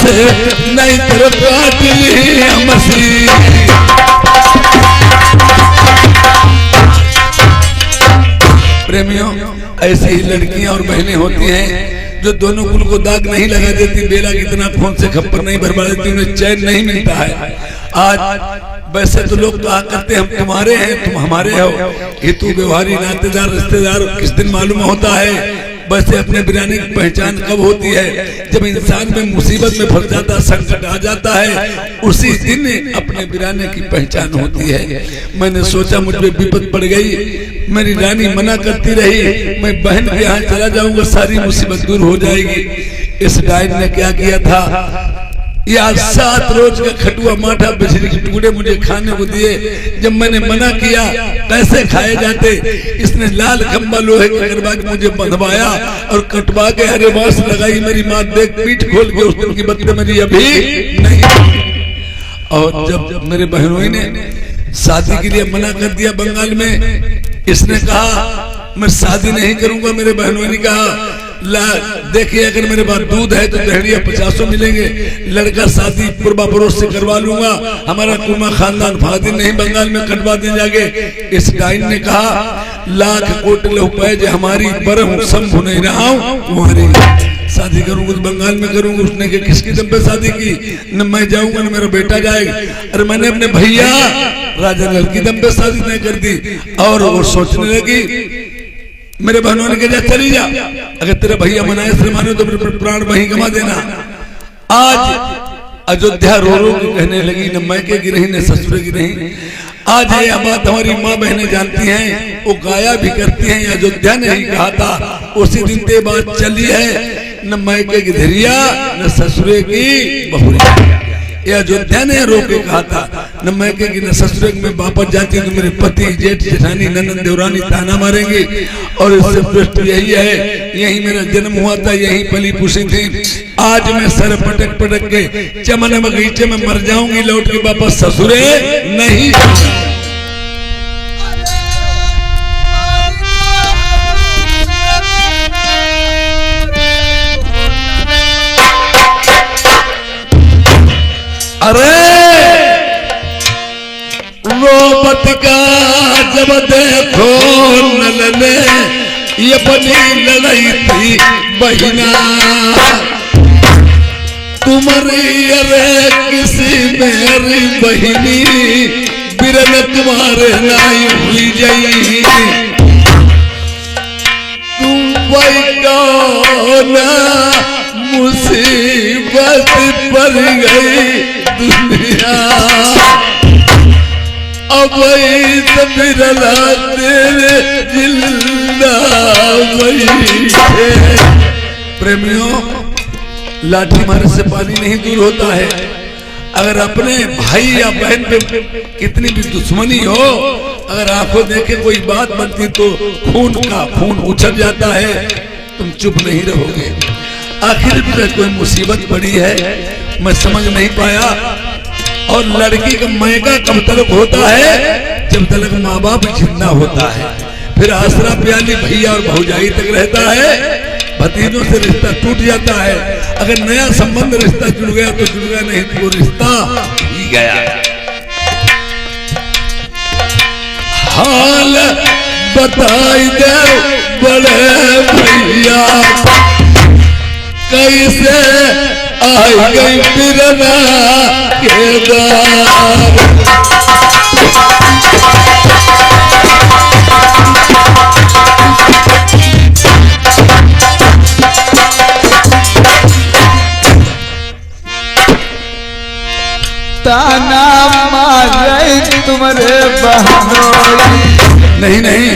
से नहीं तेरे काटली मसी। प्रेमियों, ऐसी ही लड़कियां और बहनें होती हैं जो दोनों कुल को दाग नहीं लगा देती, बेला कितना खून से खप्पर नहीं भरवा देती, उन्हें चैन नहीं मिलता है। आज वैसे तो लोग कहा करते हम तुम्हारे हैं तुम हमारे हो, हितू व्यवहारी नातेदार रिश्तेदार किस दिन मालूम होता है। वैसे अपने बिराने की पहचान कब होती है? जब इंसान में मुसीबत में फंस जाता, संकट आ जाता है, उसी दिन अपने बिराने की पहचान होती है। मैंने सोचा मुझ पे विपद पड़ गई, मेरी रानी मना करती रही, मैं बहन के यहाँ चला जाऊंगा, सारी मुसीबत दूर हो जाएगी। इस डायन ने क्या किया था, या 7 रोज का खटुआ माठा बिजली के टुकड़े मुझे खाने को दिए। जब मैंने मना किया कैसे खाए जाते, इसने लाल खंबा लोहे के करवा के मुझे बंधवाया और कटवा के हरे बांस लगाई। मेरी माँ देख पीठ खोल के उस दिन की बत्ती मेरी अभी नहीं। और जब मेरे बहनों ने शादी के लिए मना कर दिया बंगाल में, इसने कहा मैं शादी नहीं करूंगा। मेरे बहनों ने कहा ला देखिए अगर मेरे पास दूध है तो दहड़िया 50 मिलेंगे, लड़का शादी पूर्वा पड़ोस से करवा लूंगा, हमारा कुमा खानदान फादी नहीं बंगाल में कटवा दे जाके। इस डाइन ने कहा लाख कोटि रुपए जो हमारी बरम शंभु नहीं रहा हूं तुम्हारी शादी करूंगा तो बंगाल में करूंगा। उसने के किसकी दम पे शादी की, न मैं जाऊंगा न मेरा बेटा जाएगा। अरे मैंने अपने भैया राजा नल की दम पे शादी नहीं कर दी। और वो सोचने लगी, मेरे बहनों ने कहा चली जा, अगर तेरा भैया मनाए से मानो तो मेरे प्राण वहीं गवा देना। आज अयोध्या रो रो के कहने लगी, न मैके की रही न ससुर की रही। आज ये बात हमारी माँ बहनें जानती हैं, वो गाया भी करती हैं। अयोध्या ने ही कहा था, उसी दिन ये बात चली है, न मैके की धैर्या न ससुरे की बहुरिया। ये अयोध्या ने रो के कहा था, न मैके की न ससुरे में वापस जाती तो मेरे पति जेठ जेठानी ननद देवरानी ताना मारेंगे। और इससे पृष्ठ यही है, यही मेरा जन्म हुआ था, यही पली पुसी थी। आज मैं सर पटक पटक के चमन बगीचे में मर जाऊंगी, लौट के वापस ससुरे नहीं। अरे रोबत का जब देखो नल ने ये अपनी लड़ाई थी बहिना, तुम्हारी अरे किसी मेरी बहिनी बिरन तुम्हारे लाई हुई जाई। तुम कौन मुसीबत पड़ गई दुनिया, अब बिरला तेरे जिंदा वही है। प्रेमियों, लाठी मारने से पानी नहीं दूर होता है। अगर अपने भाई या बहन पे कितनी भी दुश्मनी हो, अगर आंखों देखे कोई बात बनती तो खून उछल जाता है, तुम चुप नहीं रहोगे। आखिर भी कोई मुसीबत पड़ी है, मैं समझ नहीं पाया। और लड़की का मैका कब तक होता है, जब तक माँ बाप जिंदा होता है। फिर आसरा प्याली भैया और भौजाई तक रहता है, भतीजों से रिश्ता टूट जाता है। अगर नया संबंध रिश्ता जुड़ गया तो जुड़ गया, नहीं तो वो रिश्ता ही गया। हाल बताई दे बड़े भैया, कैसे आई गई बिरना के दार। ताना मारे तुम्हारे बहनों, नहीं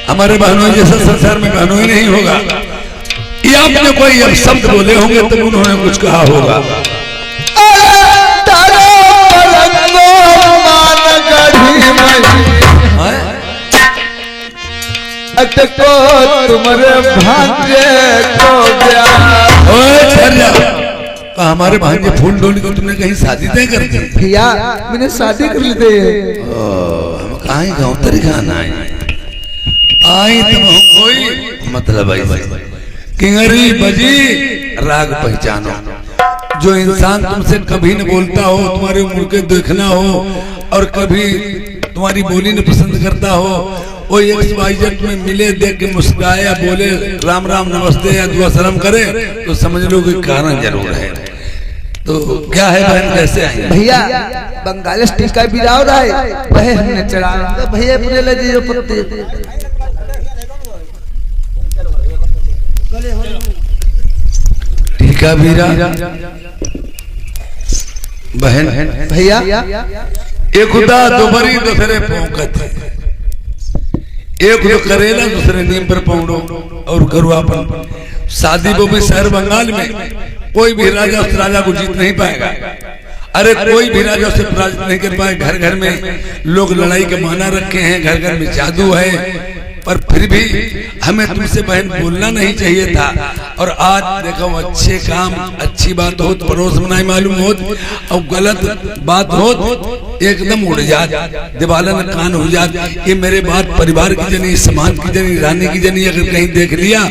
हमारे बहनों जैसा संसार में बहनों ही नहीं होगा। ये आपने कोई अब शब्द बोले होंगे तब उन्होंने कुछ कहा होगा। तुम्हारे भांजे को हमारे भांजे फूल डोली को तुमने कहीं शादी तय कर दी? भैया मैंने शादी कर ली थी। हम कहीं गाँव तरी खाना आई तुम कोई मतलब किंगरी बजी राग पहचानो। जो इंसान तुमसे कभी न बोलता हो, तुम्हारे मुड़ के देखना हो और कभी तुम्हारी बोली न पसंद करता हो, वो XYZ में मिले, देख के मुस्कुराए या बोले राम राम नमस्ते या दुआ सलाम करे, तो समझ लो कि कारण जरूर है। तो क्या है बहन, कैसे आए भैया? बंगालिश टीका भी राव रहा है, वह हमने चढ़ा भैया अपने लगे जो पत्ते टीका बीरा बहन भैया। एक खुदा दोबरी दूसरे पौंकत, एक जो करेला दूसरे नीम पर पौड़ो और करुआपन। शादी वो भी शहर बंगाल में कोई भी राजा उस राजा को जीत नहीं पाएगा। अरे कोई भी राजा उसे पराजित नहीं कर पाए। घर घर में लोग लड़ाई के माना रखे हैं, घर घर में जादू है, पर फिर भी हमें तुमसे बहन बोलना नहीं चाहिए था। और आज देखो अच्छे काम अच्छी बात हो पड़ोस में नहीं मालूम हो, और गलत बात हो एकदम उड़ जात, दिवालन कान हो जात। ये मेरे बात परिवार की जनी, समाज की जनी, रानी की जनी अगर कहीं देख लिया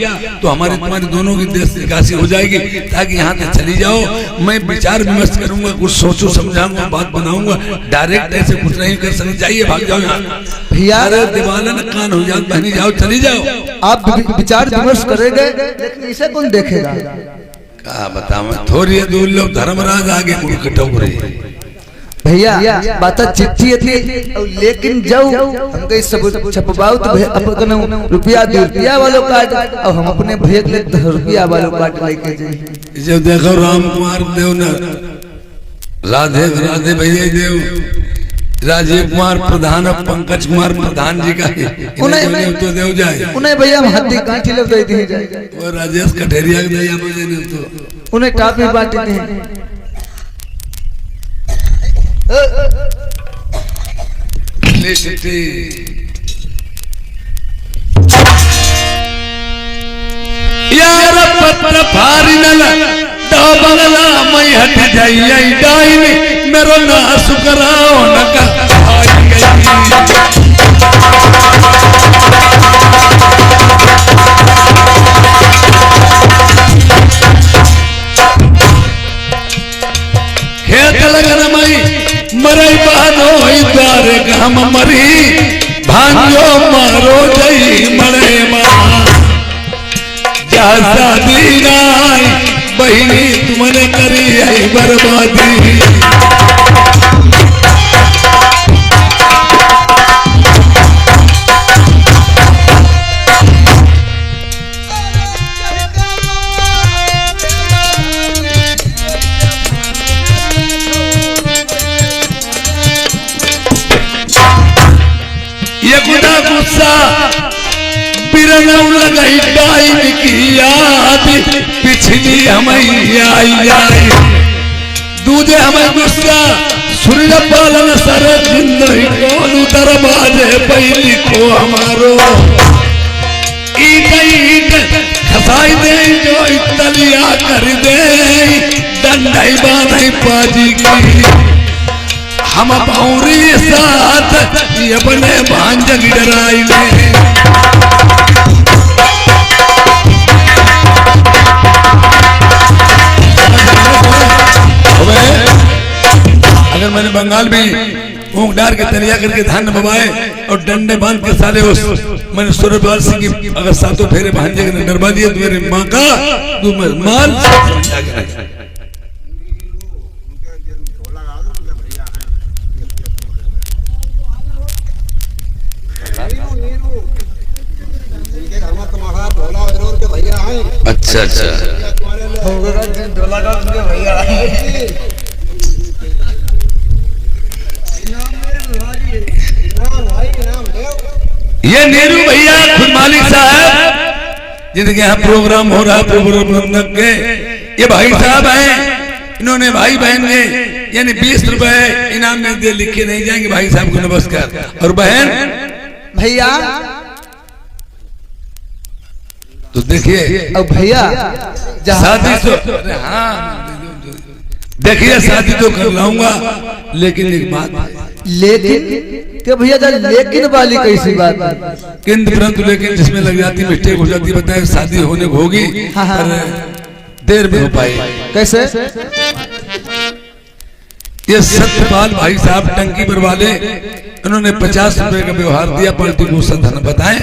तो हमारे तुम्हारे दोनों की देश निकासी हो जाएगी। ताकि यहाँ से चली जाओ, मैं विचार विमर्श करूंगा, कुछ सोचू समझाऊंगा, बात बनाऊंगा, डायरेक्ट ऐसे कुछ नहीं कर सकते। जाइए भाग जाओ यहाँ भैया, दिवालन कान हो जात, बहनी जाओ चली जाओ। आप विचार विमर्श करेंगे लेकिन इसे कौन देखेगा? क्या बताऊं, थोड़ी दूर लोग धर्मराज आगे मुड़ कटोरे भैया। बात चिट्ठी थी लेकिन जाओ हम कहीं सब छपवाओ तो अपन रुपया दे, रुपया वालों काट, और हम अपने भैया के लिए रुपया वालों काट लेके जाए। जब देखो राम कुमार देव न राधे राधे भैया देव, राजीव कुमार प्रधान और पंकज कुमार प्रधान जी का उन्हें तो देव जाए, उन्हें भैया हत्ती कांठी लग गई थी, वो राजेश कठेरिया के दैया बजे ने तो उन्हें टापी बांटी थी। यार पत्र फारिनल तो बंगला मैं हट जाई डाइन मेरो ना सुकराओ न का आई गई। खेत लगन मई मरई बानो द्वारे हम मरी भांजो मारो जई मरे मां शादी नाई बहिनी तुमने करी है बर्बादी। ये गुदा गुस्सा लगाई डाइन की याद पिछली हमें आई दूधे हमें गुस्सा सूर्य पालन सर जिंदगी कौन दरवाजे पहली को हमारो ईट खसाई दे जो इतलिया कर दे डंडाई बांधाई पाजी की हम भौरी साथ ये बने भांज डराई में। अगर मैंने बंगाल में ऊँग डार के तरिया करके धान बबाए और डंडे बांध के साले उस मैंने सूर्यपाल सिंह की अगर सातों फेरे भांजे के डरवा दिए तो मेरे माँ का तू माल अच्छा अच्छा ये नीरू भैया खुद मालिक साहब जिनके यहाँ प्रोग्राम हो रहा प्रोग्राम के ये भाई साहब हैं। इन्होंने भाई बहन ने यानी 20 रुपए इनाम में दे, लिखे नहीं जाएंगे। भाई साहब को नमस्कार। और बहन भैया तो देखिए अब भैया शादी तो हाँ देखिए शादी तो कर लाऊंगा, लेकिन एक बात लेकिन क्या भैया लेकिन वाली कैसी बात? किंतु परंतु लेकिन जिसमें लग जाती मिस्टेक हो जाती, बताए शादी होने को होगी हाँ, हाँ, देर में हो पाई कैसे? ये सत्यपाल भाई साहब टंकी पर वाले, उन्होंने 50 रुपए का व्यवहार दिया। पलटी को धन बताएं।